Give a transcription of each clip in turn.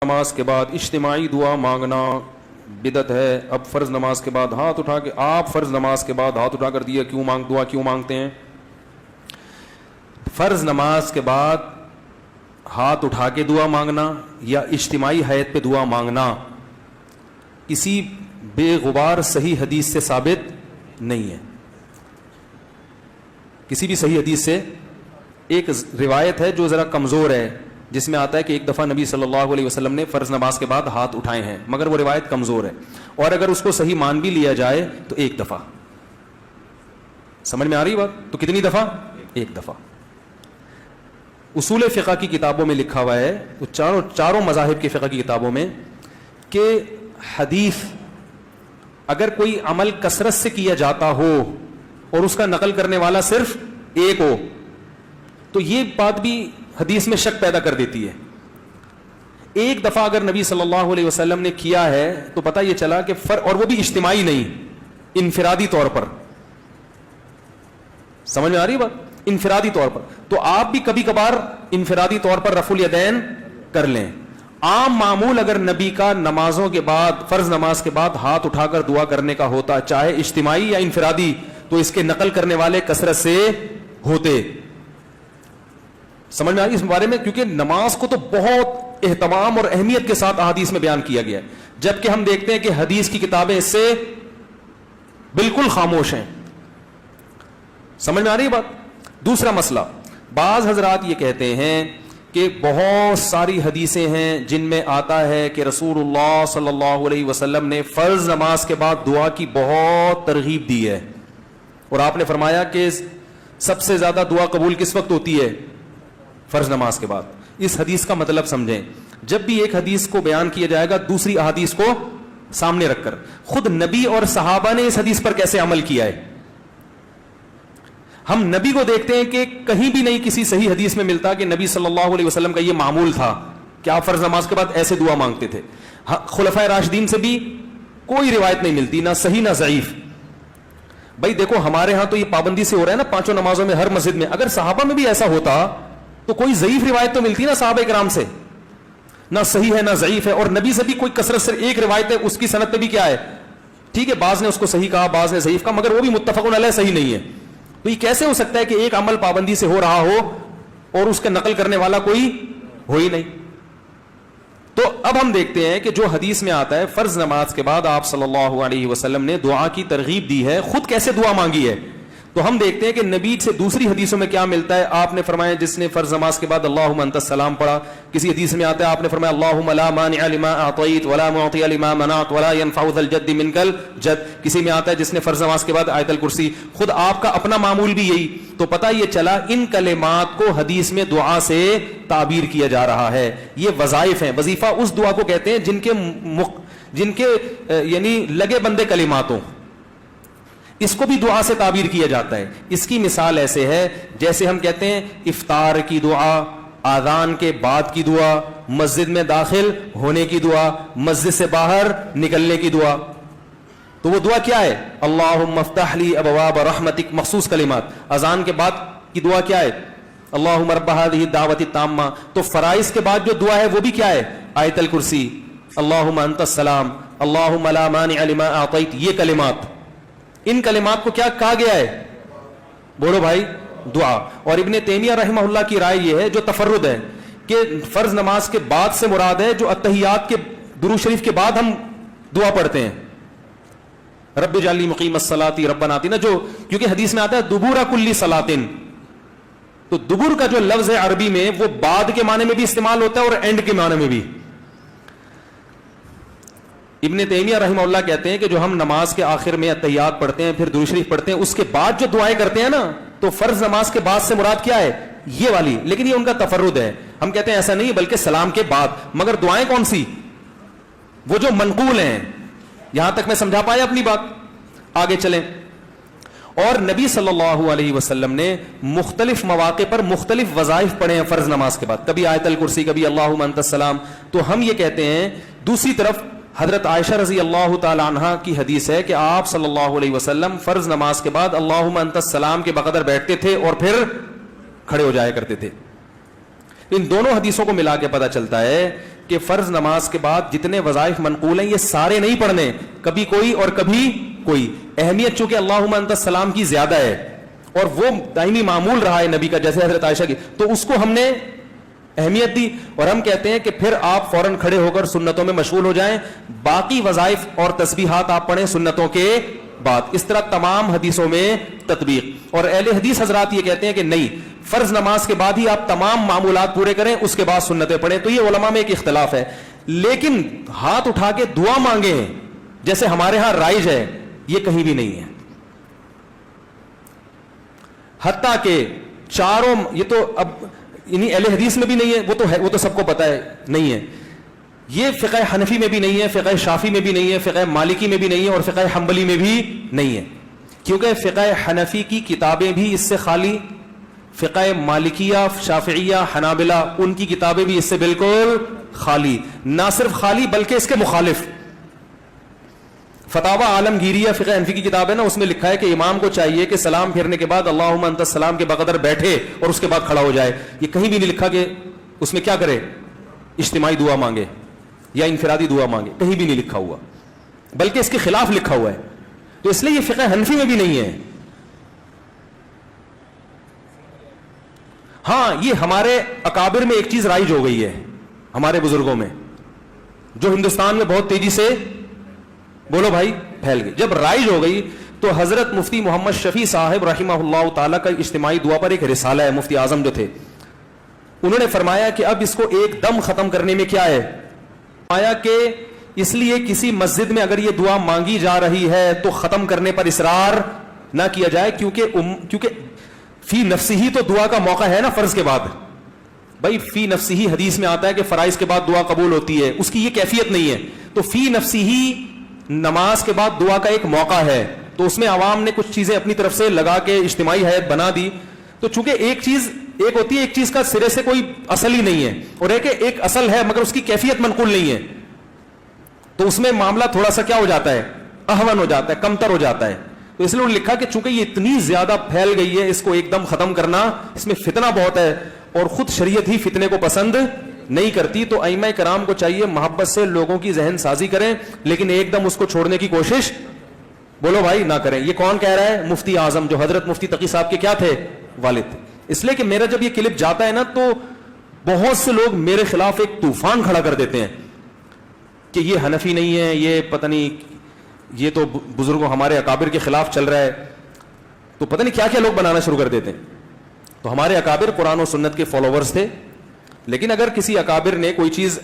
نماز کے بعد اجتماعی دعا مانگنا بدعت ہے. اب فرض نماز کے بعد ہاتھ اٹھا کے آپ فرض نماز کے بعد ہاتھ اٹھا کر دیا دعا کیوں مانگتے ہیں؟ فرض نماز کے بعد ہاتھ اٹھا کے دعا مانگنا یا اجتماعی حیت پہ دعا مانگنا کسی بے غبار صحیح حدیث سے ثابت نہیں ہے. کسی بھی صحیح حدیث سے ایک روایت ہے جو ذرا کمزور ہے جس میں آتا ہے کہ ایک دفعہ نبی صلی اللہ علیہ وسلم نے فرض نماز کے بعد ہاتھ اٹھائے ہیں، مگر وہ روایت کمزور ہے، اور اگر اس کو صحیح مان بھی لیا جائے تو ایک دفعہ. سمجھ میں آ رہی بات؟ تو کتنی دفعہ؟ ایک دفعہ. اصول فقہ کی کتابوں میں لکھا ہوا ہے، چاروں مذاہب کی فقہ کی کتابوں میں، کہ حدیث اگر کوئی عمل کثرت سے کیا جاتا ہو اور اس کا نقل کرنے والا صرف ایک ہو تو یہ بات بھی حدیث میں شک پیدا کر دیتی ہے. ایک دفعہ اگر نبی صلی اللہ علیہ وسلم نے کیا ہے تو پتہ یہ چلا کہ اور وہ بھی اجتماعی نہیں، انفرادی طور پر. سمجھ میں آ رہی بات؟ انفرادی طور پر. تو آپ بھی کبھی کبھار انفرادی طور پر رفع الیدین کر لیں. عام معمول اگر نبی کا نمازوں کے بعد فرض نماز کے بعد ہاتھ اٹھا کر دعا کرنے کا ہوتا، چاہے اجتماعی یا انفرادی، تو اس کے نقل کرنے والے کثرت سے ہوتے. سمجھ میں آ رہی اس بارے میں؟ کیونکہ نماز کو تو بہت اہتمام اور اہمیت کے ساتھ احادیث میں بیان کیا گیا ہے، جبکہ ہم دیکھتے ہیں کہ حدیث کی کتابیں اس سے بالکل خاموش ہیں. سمجھ میں آ رہی بات؟ دوسرا مسئلہ، بعض حضرات یہ کہتے ہیں کہ بہت ساری حدیثیں ہیں جن میں آتا ہے کہ رسول اللہ صلی اللہ علیہ وسلم نے فرض نماز کے بعد دعا کی بہت ترغیب دی ہے، اور آپ نے فرمایا کہ سب سے زیادہ دعا قبول کس وقت ہوتی ہے؟ فرض نماز کے بعد. اس حدیث کا مطلب سمجھیں. جب بھی ایک حدیث کو بیان کیا جائے گا دوسری احادیث کو سامنے رکھ کر. خود نبی اور صحابہ نے اس حدیث پر کیسے عمل کیا ہے؟ ہم نبی کو دیکھتے ہیں کہ کہیں بھی نہیں کسی صحیح حدیث میں ملتا کہ نبی صلی اللہ علیہ وسلم کا یہ معمول تھا کہ آپ فرض نماز کے بعد ایسے دعا مانگتے تھے. خلفائے راشدین سے بھی کوئی روایت نہیں ملتی، نہ صحیح نہ ضعیف. بھائی دیکھو ہمارے ہاں تو یہ پابندی سے ہو رہا ہے نا پانچوں نمازوں میں ہر مسجد میں. اگر صحابہ میں بھی ایسا ہوتا تو کوئی ضعیف روایت تو ملتی نا صحابہ کرام سے، نہ صحیح ہے نہ ضعیف ہے. اور نبی سے بھی کوئی کثرت سے ایک روایت ہے، اس کی سند پہ بھی کیا ہے؟ ٹھیک ہے، بعض نے اس کو صحیح کہا، بعض نے ضعیف کہا، مگر وہ بھی متفق علیہ صحیح نہیں ہے. تو یہ کیسے ہو سکتا ہے کہ ایک عمل پابندی سے ہو رہا ہو اور اس کا نقل کرنے والا کوئی ہو ہی نہیں؟ تو اب ہم دیکھتے ہیں کہ جو حدیث میں آتا ہے فرض نماز کے بعد آپ صلی اللہ علیہ وسلم نے دعا کی ترغیب دی ہے، خود کیسے دعا مانگی ہے. تو ہم دیکھتے ہیں کہ نبی سے دوسری حدیثوں میں کیا ملتا ہے. آپ نے فرمایا جس نے فرض نماز کے بعد اللہم انت السلام پڑھا، کسی حدیث میں آتا ہے آپ نے فرمایا اللہم لا مانع لما اعطیت ولا معطی لما منعت ولا ينفع ذا الجد منک الجد. کسی میں آتا ہے جس نے فرض نماز کے بعد آیت الکرسی. خود آپ کا اپنا معمول بھی یہی. تو پتہ یہ چلا ان کلمات کو حدیث میں دعا سے تعبیر کیا جا رہا ہے. یہ وظائف ہیں. وظیفہ اس دعا کو کہتے ہیں جن کے یعنی لگے بندے کلمات ہوں، اس کو بھی دعا سے تعبیر کیا جاتا ہے. اس کی مثال ایسے ہے جیسے ہم کہتے ہیں افطار کی دعا، آذان کے بعد کی دعا، مسجد میں داخل ہونے کی دعا، مسجد سے باہر نکلنے کی دعا. تو وہ دعا کیا ہے؟ اللہم افتح لی ابواب رحمتک، مخصوص کلمات. اذان کے بعد کی دعا کیا ہے؟ اللہم رب ہذہ الدعوۃ التامہ. تو فرائض کے بعد جو دعا ہے وہ بھی کیا ہے؟ آیت الکرسی، اللہم انت السلام، اللہم لا مانع لما اعطیت. یہ کلمات، ان کلمات کو کیا کہا گیا ہے؟ بولو بھائی، دعا. اور ابن تیمیہ رحمہ اللہ کی رائے یہ ہے جو تفرد ہے کہ فرض نماز کے بعد سے مراد ہے جو اتحیات کے درود شریف کے بعد ہم دعا پڑھتے ہیں، رب اجعلنی مقیم الصلاۃ ربنا آتنا، جو کیونکہ حدیث میں آتا ہے دبور کل صلاۃ. تو دبر کا جو لفظ ہے عربی میں وہ بعد کے معنی میں بھی استعمال ہوتا ہے اور اینڈ کے معنی میں بھی. ابن تیمیہ رحمہ اللہ کہتے ہیں کہ جو ہم نماز کے آخر میں اتحیات پڑھتے ہیں، پھر درود شریف پڑھتے ہیں، اس کے بعد جو دعائیں کرتے ہیں نا، تو فرض نماز کے بعد سے مراد کیا ہے؟ یہ والی. لیکن یہ ان کا تفرد ہے. ہم کہتے ہیں ایسا نہیں بلکہ سلام کے بعد. مگر دعائیں کون سی؟ وہ جو منقول ہیں. یہاں تک میں سمجھا پایا اپنی بات؟ آگے چلیں. اور نبی صلی اللہ علیہ وسلم نے مختلف مواقع پر مختلف وظائف پڑھے ہیں فرض نماز کے بعد. کبھی آیت الکرسی، کبھی اللہم انت السلام. تو ہم یہ کہتے ہیں دوسری طرف حضرت عائشہ رضی اللہ تعالی عنہا کی حدیث ہے کہ آپ صلی اللہ علیہ وسلم فرض نماز کے بعد اللہم انت السلام کے بقدر بیٹھتے تھے اور پھر کھڑے ہو جایا کرتے تھے. ان دونوں حدیثوں کو ملا کے پتہ چلتا ہے کہ فرض نماز کے بعد جتنے وظائف منقول ہیں یہ سارے نہیں پڑھنے, کبھی کوئی اور کبھی کوئی. اہمیت چونکہ اللہم انت السلام کی زیادہ ہے اور وہ دائمی معمول رہا ہے نبی کا, جیسے حضرت عائشہ کی, تو اس کو ہم نے اہمیت دی. اور ہم کہتے ہیں کہ پھر آپ فوراً کھڑے ہو کر سنتوں میں مشغول ہو جائیں, باقی وظائف اور تسبیحات آپ پڑھیں سنتوں کے بعد. اس طرح تمام حدیثوں میں تطبیق. اور اہل حدیث حضرات یہ کہتے ہیں کہ نہیں, فرض نماز کے بعد ہی آپ تمام معمولات پورے کریں, اس کے بعد سنتیں پڑھیں. تو یہ علماء میں ایک اختلاف ہے, لیکن ہاتھ اٹھا کے دعا مانگیں جیسے ہمارے ہاں رائج ہے, یہ کہیں بھی نہیں ہے. حتیٰ کہ چاروں, یہ تو اب یعنی اہل حدیث میں بھی نہیں ہے, وہ تو ہے, وہ تو سب کو پتا ہے نہیں ہے. یہ فقہ حنفی میں بھی نہیں ہے, فقہ شافی میں بھی نہیں ہے, فقہ مالکی میں بھی نہیں ہے, اور فقہ حنبلی میں بھی نہیں ہے. کیونکہ فقہ حنفی کی کتابیں بھی اس سے خالی, فقہ مالکیہ, شافعیہ, حنابلہ ان کی کتابیں بھی اس سے بالکل خالی. نہ صرف خالی بلکہ اس کے مخالف. فتاوی عالمگیریہ فقہ حنفی کی کتاب ہے نا, اس میں لکھا ہے کہ امام کو چاہیے کہ سلام پھیرنے کے بعد اللہم انت السلام کے بقدر بیٹھے اور اس کے بعد کھڑا ہو جائے. یہ کہیں بھی نہیں لکھا کہ اس میں کیا کرے, اجتماعی دعا مانگے یا انفرادی دعا مانگے, کہیں بھی نہیں لکھا ہوا, بلکہ اس کے خلاف لکھا ہوا ہے. تو اس لیے یہ فقہ حنفی میں بھی نہیں ہے. ہاں یہ ہمارے اکابر میں ایک چیز رائج ہو گئی ہے, ہمارے بزرگوں میں, جو ہندوستان میں بہت تیزی سے, بولو بھائی, پھیل گئی. جب رائج ہو گئی تو حضرت مفتی محمد شفیع صاحب رحمہ اللہ تعالیٰ کا اجتماعی دعا پر ایک رسالہ ہے, مفتی اعظم جو تھے, انہوں نے فرمایا کہ اب اس کو ایک دم ختم کرنے میں کیا ہے, فرمایا کہ اس لیے کسی مسجد میں اگر یہ دعا مانگی جا رہی ہے تو ختم کرنے پر اصرار نہ کیا جائے, کیونکہ فی نفسی ہی تو دعا کا موقع ہے نا فرض کے بعد. بھائی فی نفسی ہی حدیث میں آتا ہے کہ فرائض کے بعد دعا قبول ہوتی ہے, اس کی یہ کیفیت نہیں ہے. تو فی نفسی ہی نماز کے بعد دعا کا ایک موقع ہے, تو اس میں عوام نے کچھ چیزیں اپنی طرف سے لگا کے اجتماعی ہیئت بنا دی. تو چونکہ ایک ہوتی ہے, ایک چیز کا سرے سے کوئی اصل ہی نہیں ہے, اور ایک اصل ہے مگر اس کی کیفیت منقول نہیں ہے, تو اس میں معاملہ تھوڑا سا کیا ہو جاتا ہے, اہون ہو جاتا ہے, کمتر ہو جاتا ہے. تو اس لیے انہوں نے لکھا کہ چونکہ یہ اتنی زیادہ پھیل گئی ہے, اس کو ایک دم ختم کرنا, اس میں فتنہ بہت ہے, اور خود شریعت ہی فتنے کو پسند نہیں کرتی. تو ائمہ کرام کو چاہیے محبت سے لوگوں کی ذہن سازی کریں, لیکن ایک دم اس کو چھوڑنے کی کوشش, بولو بھائی, نہ کریں. یہ کون کہہ رہا ہے, مفتی اعظم, جو حضرت مفتی تقی صاحب کے کیا تھے, والد. اس لیے کہ میرا جب یہ کلپ جاتا ہے نا, تو بہت سے لوگ میرے خلاف ایک طوفان کھڑا کر دیتے ہیں کہ یہ حنفی نہیں ہے, یہ پتہ نہیں, یہ تو بزرگوں ہمارے اکابر کے خلاف چل رہا ہے, تو پتہ نہیں کیا کیا لوگ بنانا شروع کر دیتے ہیں. تو ہمارے اکابر قرآن و سنت کے فالوورز تھے, لیکن اگر کسی اکابر نے کوئی چیز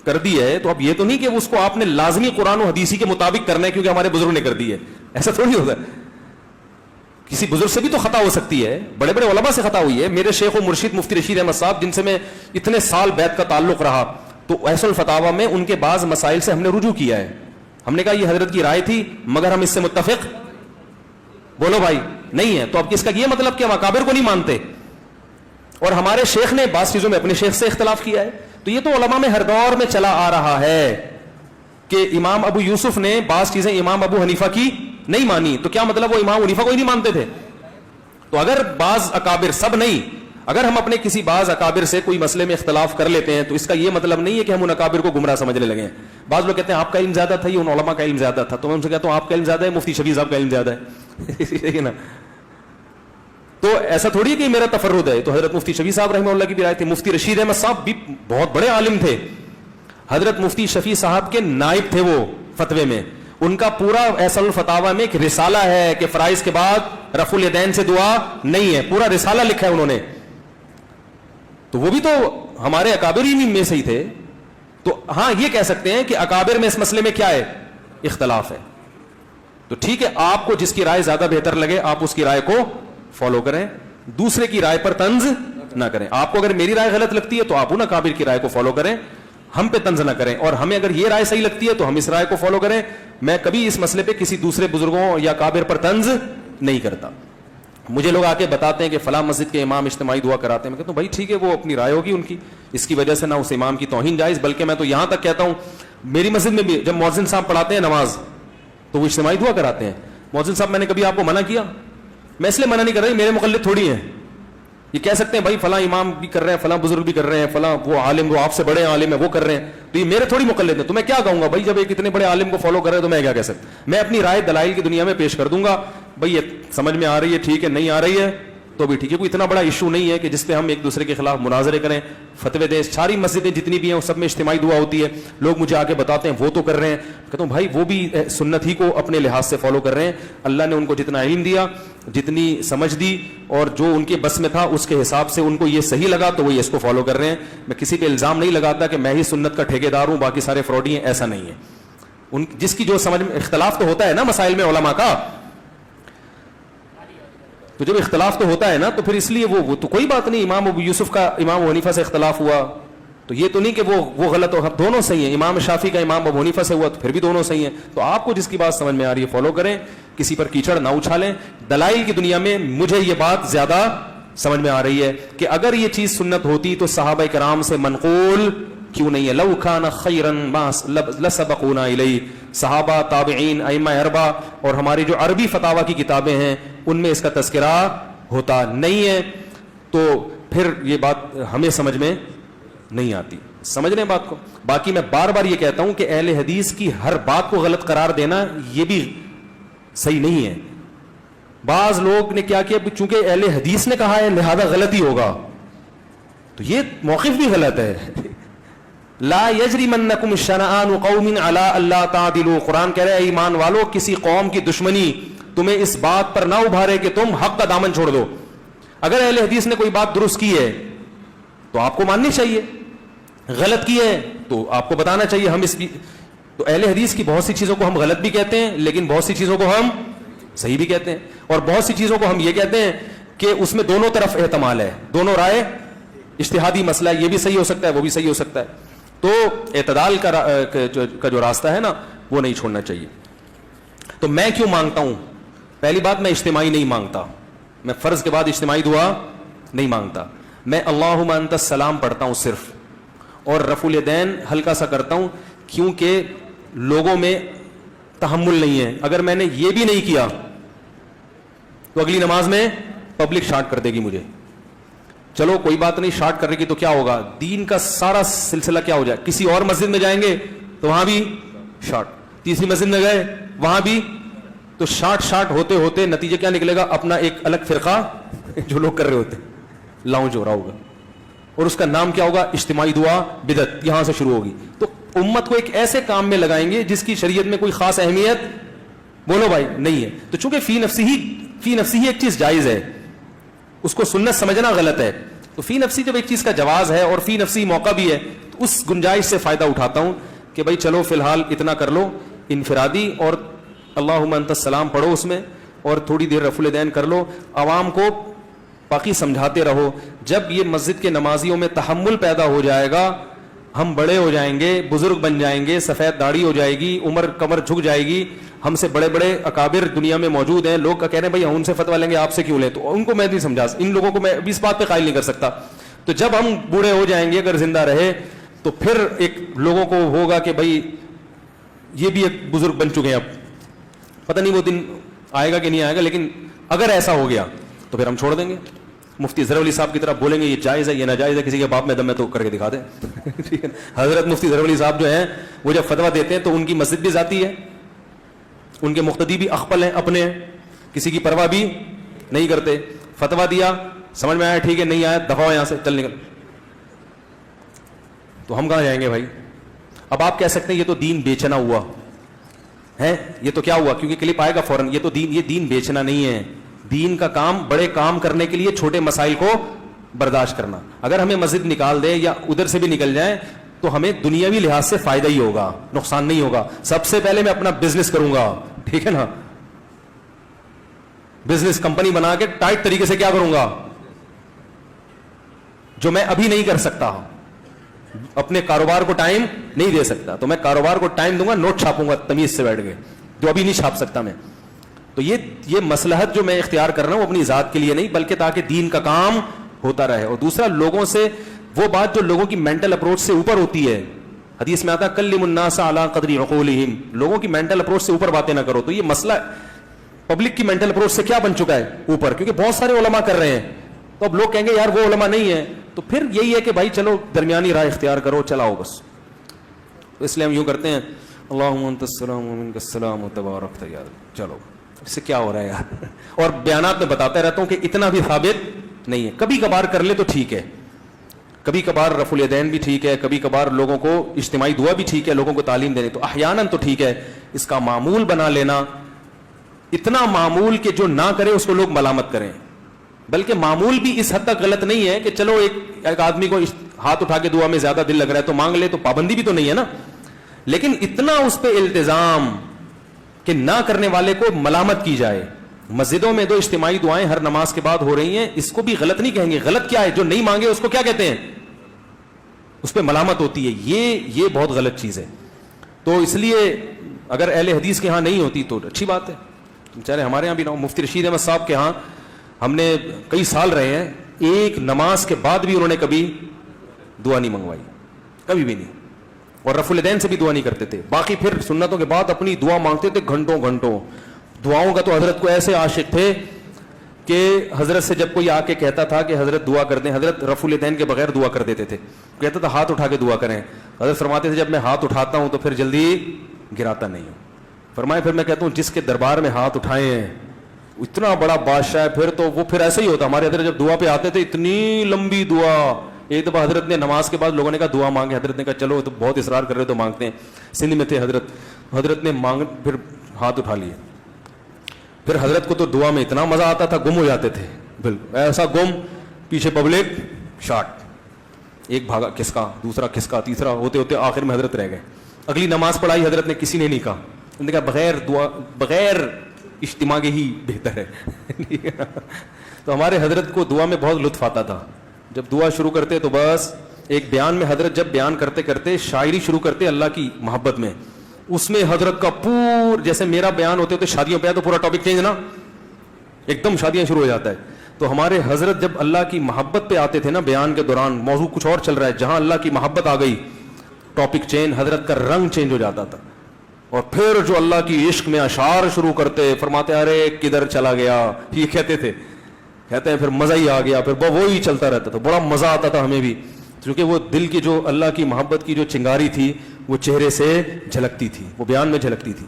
کر دی ہے تو اب یہ تو نہیں کہ اس کو آپ نے لازمی قرآن و حدیثی کے مطابق کرنا ہے کیونکہ ہمارے بزرگ نے کر دی ہے, ایسا تھوڑی ہوتا ہے. کسی بزرگ سے بھی تو خطا ہو سکتی ہے, بڑے بڑے علماء سے خطا ہوئی ہے. میرے شیخ و مرشد مفتی رشید احمد صاحب, جن سے میں اتنے سال بیعت کا تعلق رہا, تو ایسا الفتاوی میں ان کے بعض مسائل سے ہم نے رجوع کیا ہے. ہم نے کہا یہ حضرت کی رائے تھی مگر ہم اس سے متفق, بولو بھائی, نہیں ہے. تو اب اس کا یہ مطلب کہ ہم اکابر کو نہیں مانتے, اور ہمارے شیخ نے بعض چیزوں میں اپنے شیخ سے اختلاف کیا ہے. تو یہ تو علماء میں ہر دور میں چلا آ رہا ہے کہ امام ابو یوسف نے بعض چیزیں امام ابو حنیفہ کی نہیں مانی, تو کیا مطلب وہ امام حنیفہ کو ہی نہیں مانتے تھے؟ تو اگر بعض اکابر, سب نہیں, اگر ہم اپنے کسی بعض اکابر سے کوئی مسئلے میں اختلاف کر لیتے ہیں تو اس کا یہ مطلب نہیں ہے کہ ہم ان اکابر کو گمراہ سمجھنے لگے ہیں. بعض لوگ کہتے ہیں آپ کا علم زیادہ تھا, یہ ان علماء کا علم زیادہ تھا. تو میں ان سے کہتا ہوں آپ کا علم زیادہ ہے, مفتی شفیع صاحب کا علم زیادہ ہے نا. تو ایسا تھوڑی ہے کہ میرا تفرد ہے. تو حضرت مفتی شفیع صاحب رحمہ اللہ کی بھی رائے تھی. مفتی رشید احمد صاحب بھی بہت بڑے عالم تھے, حضرت مفتی شفیع صاحب کے نائب تھے وہ فتوے میں. ان کا پورا ایسا الفتاوی میں ایک رسالہ ہے کہ فرائض کے بعد رفع الیدین سے دعا نہیں ہے, پورا رسالہ لکھا ہے انہوں نے. تو وہ بھی تو ہمارے اکابر ہی میں سے ہی تھے. تو ہاں یہ کہہ سکتے ہیں کہ اکابر میں اس مسئلے میں کیا ہے, اختلاف ہے. تو ٹھیک ہے, آپ کو جس کی رائے زیادہ بہتر لگے آپ اس کی رائے کو فالو کریں, دوسرے کی رائے پر طنز نہ کریں. آپ کو اگر میری رائے غلط لگتی ہے تو آپ ان اکابر کی رائے کو فالو کریں, ہم پہ طنز نہ کریں. اور ہمیں اگر یہ رائے صحیح لگتی ہے تو ہم اس رائے کو فالو کریں. میں کبھی اس مسئلے پہ کسی دوسرے بزرگوں یا اکابر پر طنز نہیں کرتا. مجھے لوگ آ کے بتاتے ہیں کہ فلاں مسجد کے امام اجتماعی دعا کراتے ہیں, میں کہتا ہوں بھائی ٹھیک ہے, وہ اپنی رائے ہوگی ان کی, اس کی وجہ سے نہ اس امام کی توہین جائز, بلکہ میں تو یہاں تک کہتا ہوں میری مسجد میں بھی جب مؤذن صاحب پڑھاتے ہیں نماز تو وہ اجتماعی دعا کراتے ہیں. مؤذن صاحب میں نے کبھی آپ کو منع کیا؟ میں اس لیے منع نہیں کر رہا, میرے مقلد تھوڑی ہیں, یہ کہہ سکتے ہیں بھائی فلاں امام بھی کر رہے ہیں, فلاں بزرگ بھی کر رہے ہیں, فلاں وہ عالم وہ آپ سے بڑے عالم ہیں وہ کر رہے ہیں, تو یہ میرے تھوڑی مقلد ہیں. تو میں کیا کہوں گا بھائی, جب ایک اتنے بڑے عالم کو فالو کر رہے ہیں تو میں کیا کہہ سکتا ہوں. میں اپنی رائے دلائل کی دنیا میں پیش کر دوں گا, بھائی یہ سمجھ میں آ رہی ہے ٹھیک ہے, نہیں آ رہی ہے تو بھی ٹھیک ہے. کوئی اتنا بڑا ایشو نہیں ہے کہ جس پہ ہم ایک دوسرے کے خلاف مناظرے کریں, فتوے دیں. ساری مسجدیں جتنی بھی ہیں سب میں اجتماعی دعا ہوتی ہے. لوگ مجھے آ کے بتاتے ہیں وہ تو کر رہے ہیں, کہتا ہوں بھائی وہ بھی سنت ہی کو اپنے لحاظ سے فالو کر رہے ہیں. اللہ نے ان کو جتنا علم دیا, جتنی سمجھ دی, اور جو ان کے بس میں تھا اس کے حساب سے ان کو یہ صحیح لگا تو وہ یہ اس کو فالو کر رہے ہیں. میں کسی پہ الزام نہیں لگاتا کہ میں ہی سنت کا ٹھیکیدار ہوں باقی سارے فراڈی ہیں, ایسا نہیں ہے. ان جس کی جو سمجھ میں اختلاف تو ہوتا ہے نا مسائل میں علماء کا, تو جب اختلاف تو ہوتا ہے نا تو پھر اس لیے وہ تو کوئی بات نہیں. امام ابو یوسف کا امام ابو حنیفہ سے اختلاف ہوا تو یہ تو نہیں کہ وہ غلط ہو, دونوں صحیح ہیں. امام شافعی کا امام ابو حنیفہ سے ہوا تو پھر بھی دونوں صحیح ہیں. تو آپ کو جس کی بات سمجھ میں آ رہی ہے فالو کریں, کسی پر کیچڑ نہ اچھالیں. دلائل کی دنیا میں مجھے یہ بات زیادہ سمجھ میں آ رہی ہے کہ اگر یہ چیز سنت ہوتی تو صحابہ کرام سے منقول کیوں نہیں ہے. لو کان خیرا ما لسبقونا الیہ. صحابہ, تابعین, ائمہ اربعہ اور ہماری جو عربی فتاوی کی کتابیں ہیں ان میں اس کا تذکرہ ہوتا نہیں ہے. تو پھر یہ بات ہمیں سمجھ میں نہیں آتی. سمجھ رہے ہیں بات کو. باقی میں بار بار یہ کہتا ہوں کہ اہل حدیث کی ہر بات کو غلط قرار دینا یہ بھی صحیح نہیں ہے. بعض لوگ نے کیا کیا, چونکہ اہل حدیث نے کہا ہے لہذا غلط ہی ہوگا, تو یہ موقف بھی غلط ہے. لا یجرمنکم شنآن قوم علی الا تعدلوا. قرآن کہہ رہے ہیں ایمان والو کسی قوم کی دشمنی تمہیں اس بات پر نہ ابھارے کہ تم حق کا دامن چھوڑ دو. اگر اہل حدیث نے کوئی بات درست کی ہے تو آپ کو ماننی چاہیے, غلط کی ہے تو آپ کو بتانا چاہیے. ہم اس کی تو اہل حدیث کی بہت سی چیزوں کو ہم غلط بھی کہتے ہیں لیکن بہت سی چیزوں کو ہم صحیح بھی کہتے ہیں, اور بہت سی چیزوں کو ہم یہ کہتے ہیں کہ اس میں دونوں طرف احتمال ہے, دونوں رائے, اجتہادی مسئلہ ہے, یہ بھی صحیح ہو سکتا ہے وہ بھی صحیح ہو سکتا ہے. تو اعتدال کا جو راستہ ہے نا وہ نہیں چھوڑنا چاہیے. تو میں کیوں مانگتا ہوں؟ پہلی بات, میں اجتماعی نہیں مانگتا, میں فرض کے بعد اجتماعی دعا نہیں مانگتا. میں اللہم انت السلام پڑھتا ہوں صرف, اور رفع الیدین ہلکا سا کرتا ہوں کیونکہ لوگوں میں تحمل نہیں ہے. اگر میں نے یہ بھی نہیں کیا تو اگلی نماز میں پبلک شارٹ کر دے گی مجھے. چلو کوئی بات نہیں, شارٹ کرے گی تو کیا ہوگا, دین کا سارا سلسلہ کیا ہو جائے. کسی اور مسجد میں جائیں گے تو وہاں بھی شارٹ, تیسری مسجد میں گئے وہاں بھی, تو شارٹ ہوتے ہوتے نتیجہ کیا نکلے گا, اپنا ایک الگ فرقہ جو لوگ کر رہے ہوتے لانچ ہو رہا ہوگا, اور اس کا نام کیا ہوگا, اجتماعی دعا بدعت, یہاں سے شروع ہوگی. تو امت کو ایک ایسے کام میں لگائیں گے جس کی شریعت میں کوئی خاص اہمیت بولو بھائی نہیں ہے. تو چونکہ فی نفسی ہی ایک چیز جائز ہے, اس کو سنت سمجھنا غلط ہے. تو فی نفسی جب ایک چیز کا جواز ہے اور فی نفسی موقع بھی ہے تو اس گنجائش سے فائدہ اٹھاتا ہوں کہ بھائی چلو فی الحال اتنا کر لو انفرادی, اور اللہم انت السلام پڑھو اس میں, اور تھوڑی دیر رفع الیدین کر لو. عوام کو باقی سمجھاتے رہو. جب یہ مسجد کے نمازیوں میں تحمل پیدا ہو جائے گا, ہم بڑے ہو جائیں گے, بزرگ بن جائیں گے, سفید داڑھی ہو جائے گی, عمر کمر جھک جائے گی, ہم سے بڑے بڑے اکابر دنیا میں موجود ہیں, لوگ کہہ رہے ہیں بھائی ہم ان سے فتویٰ لیں گے آپ سے کیوں لیں, تو ان کو میں نہیں سمجھا, ان لوگوں کو میں اس بات پہ قائل نہیں کر سکتا. تو جب ہم بوڑھے ہو جائیں گے اگر زندہ رہے تو پھر ایک لوگوں کو ہوگا کہ بھائی یہ بھی ایک بزرگ بن چکے ہیں, اب پتہ نہیں وہ دن آئے گا کہ نہیں آئے گا, لیکن اگر ایسا ہو گیا تو پھر ہم چھوڑ دیں گے. مفتی ظہر علی صاحب کی طرف بولیں گے یہ جائز ہے یہ ناجائز ہے, کسی کے باپ میں دم ہے تو کر کے دکھا دیں. ٹھیک ہے, حضرت مفتی ظہر علی صاحب جو ہیں وہ جب فتویٰ دیتے ہیں تو ان کی مسجد بھی ذاتی ہے, ان کے مقتدی بھی اخپل ہیں اپنے ہیں, کسی کی پرواہ بھی نہیں کرتے. فتویٰ دیا, سمجھ میں آیا ٹھیک ہے, نہیں آیا دفعہ یہاں سے چل نکل. تو ہم کہاں جائیں گے بھائی؟ اب آپ کہہ سکتے ہیں یہ تو دین بیچنا ہوا ہے, یہ تو کیا ہوا, کیونکہ کلپ آئے گا فوراً, یہ دین بیچنا نہیں ہے. دین کا کام بڑے کام کرنے کے لیے چھوٹے مسائل کو برداشت کرنا. اگر ہمیں مسجد نکال دے یا ادھر سے بھی نکل جائیں تو ہمیں دنیاوی لحاظ سے فائدہ ہی ہوگا, نقصان نہیں ہوگا. سب سے پہلے میں اپنا بزنس کروں گا, ٹھیک ہے نا, بزنس کمپنی بنا کے ٹائٹ طریقے سے کیا کروں گا جو میں ابھی نہیں کر سکتا. اپنے کاروبار کو ٹائم نہیں دے سکتا تو میں کاروبار کو ٹائم دوں گا, نوٹ چھاپوں گا تمیز سے بیٹھ کے, جو ابھی نہیں چھاپ سکتا میں. تو یہ مصلحت جو میں اختیار کر رہا ہوں اپنی ذات کے لیے نہیں بلکہ تاکہ دین کا کام ہوتا رہے. اور دوسرا, لوگوں سے وہ بات جو لوگوں کی مینٹل اپروچ سے اوپر ہوتی ہے, حدیث میں آتا ہے کلم الناس علی قدر عقولہم, لوگوں کی مینٹل اپروچ سے اوپر باتیں نہ کرو. تو یہ مسئلہ پبلک کی مینٹل اپروچ سے کیا بن چکا ہے اوپر, کیونکہ بہت سارے علماء کر رہے ہیں تو اب لوگ کہیں گے یار وہ علماء نہیں ہے, تو پھر یہی ہے کہ بھائی چلو درمیانی راہ اختیار کرو, چلاؤ بس. تو اس لیے ہم یوں کرتے ہیں اللہم انت السلام و منک السلام تبارک یا, چلو اس سے کیا ہو رہا ہے یار. اور بیانات میں بتاتا رہتا ہوں کہ اتنا بھی ثابت نہیں ہے, کبھی کبھار کر لے تو ٹھیک ہے, کبھی کبھار رفع الیدین بھی ٹھیک ہے, کبھی کبھار لوگوں کو اجتماعی دعا بھی ٹھیک ہے, لوگوں کو تعلیم دینے, تو احیاناً تو ٹھیک ہے. اس کا معمول بنا لینا, اتنا معمول کہ جو نہ کرے اس کو لوگ ملامت کریں, بلکہ معمول بھی اس حد تک غلط نہیں ہے کہ چلو ایک آدمی کو ہاتھ اٹھا کے دعا میں زیادہ دل لگ رہا ہے تو مانگ لے, تو پابندی بھی تو نہیں ہے نا, لیکن اتنا اس پہ التزام کہ نہ کرنے والے کو ملامت کی جائے. مسجدوں میں دو اجتماعی دعائیں ہر نماز کے بعد ہو رہی ہیں, اس کو بھی غلط نہیں کہیں گے. غلط کیا ہے؟ جو نہیں مانگے اس کو کیا کہتے ہیں, اس پہ ملامت ہوتی ہے. یہ بہت غلط چیز ہے. تو اس لیے اگر اہل حدیث کے ہاں نہیں ہوتی تو اچھی بات ہے, بیچارے ہمارے ہاں بھی نہ ہو. مفتی رشید احمد صاحب کے ہاں ہم نے کئی سال رہے ہیں, ایک نماز کے بعد بھی انہوں نے کبھی دعا نہیں منگوائی, کبھی بھی نہیں, اور رفع الیدین سے بھی دعا نہیں کرتے تھے. باقی پھر سنتوں کے بعد اپنی دعا مانگتے تھے گھنٹوں گھنٹوں. دعاؤں کا تو حضرت کو ایسے عاشق تھے کہ حضرت سے جب کوئی آ کے کہتا تھا کہ حضرت دعا کر دیں, حضرت رفع الیدین کے بغیر دعا کر دیتے تھے. کہتا تھا ہاتھ اٹھا کے دعا کریں. حضرت فرماتے تھے جب میں ہاتھ اٹھاتا ہوں تو پھر جلدی گراتا نہیں ہوں. فرمائے پھر میں کہتا ہوں جس کے دربار میں ہاتھ اٹھائے ہیں اتنا بڑا بادشاہ ہے, پھر تو وہ پھر ایسا ہی ہوتا. ہمارے حضرت جب دعا پہ آتے تھے اتنی لمبی دعا. ایک دفعہ حضرت نے نماز کے بعد لوگوں نے کہا دعا مانگے, حضرت نے کہا چلو تو بہت اصرار کر رہے تو مانگتے ہیں. سندھ میں تھے حضرت نے مانگ پھر ہاتھ اٹھا لیے. پھر حضرت کو تو دعا میں اتنا مزہ آتا تھا, گم ہو جاتے تھے, بالکل ایسا گم, پیچھے پبلک شاٹ, ایک بھاگا کھسکا, دوسرا کھسکا, تیسرا, ہوتے ہوتے آخر میں حضرت رہ گئے. اگلی نماز پڑھائی حضرت نے, کسی نے نہیں کہا, انہوں نے کہا بغیر دعا بغیر اجتماع کے ہی بہتر ہے. تو ہمارے حضرت کو دعا میں بہت لطف آتا تھا. جب دعا شروع کرتے تو بس ایک بیان میں حضرت جب بیان کرتے کرتے شاعری شروع کرتے اللہ کی محبت میں, اس میں حضرت کا جیسے میرا بیان ہوتے ہوتے شادیوں پہ ہے تو پورا ٹاپک چینج نا, ایک دم شادیاں شروع ہو جاتا ہے. تو ہمارے حضرت جب اللہ کی محبت پہ آتے تھے نا بیان کے دوران, موضوع کچھ اور چل رہا ہے, جہاں اللہ کی محبت آ گئی ٹاپک چینج, حضرت کا رنگ چینج ہو جاتا تھا. اور پھر جو اللہ کی عشق میں اشعار شروع کرتے, فرماتے ارے کدھر چلا گیا, یہ کہتے تھے, کہتے ہیں پھر مزہ ہی آ گیا, پھر وہی چلتا رہتا تھا. بڑا مزہ آتا تھا ہمیں بھی, کیونکہ وہ دل کی جو اللہ کی محبت کی جو چنگاری تھی وہ چہرے سے جھلکتی تھی, وہ بیان میں جھلکتی تھی.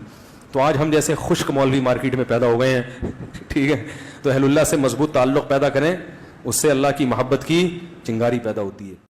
تو آج ہم جیسے خشک مولوی مارکیٹ میں پیدا ہو گئے ہیں, ٹھیک ہے, تو اہل اللہ سے مضبوط تعلق پیدا کریں, اس سے اللہ کی محبت کی چنگاری پیدا ہوتی ہے.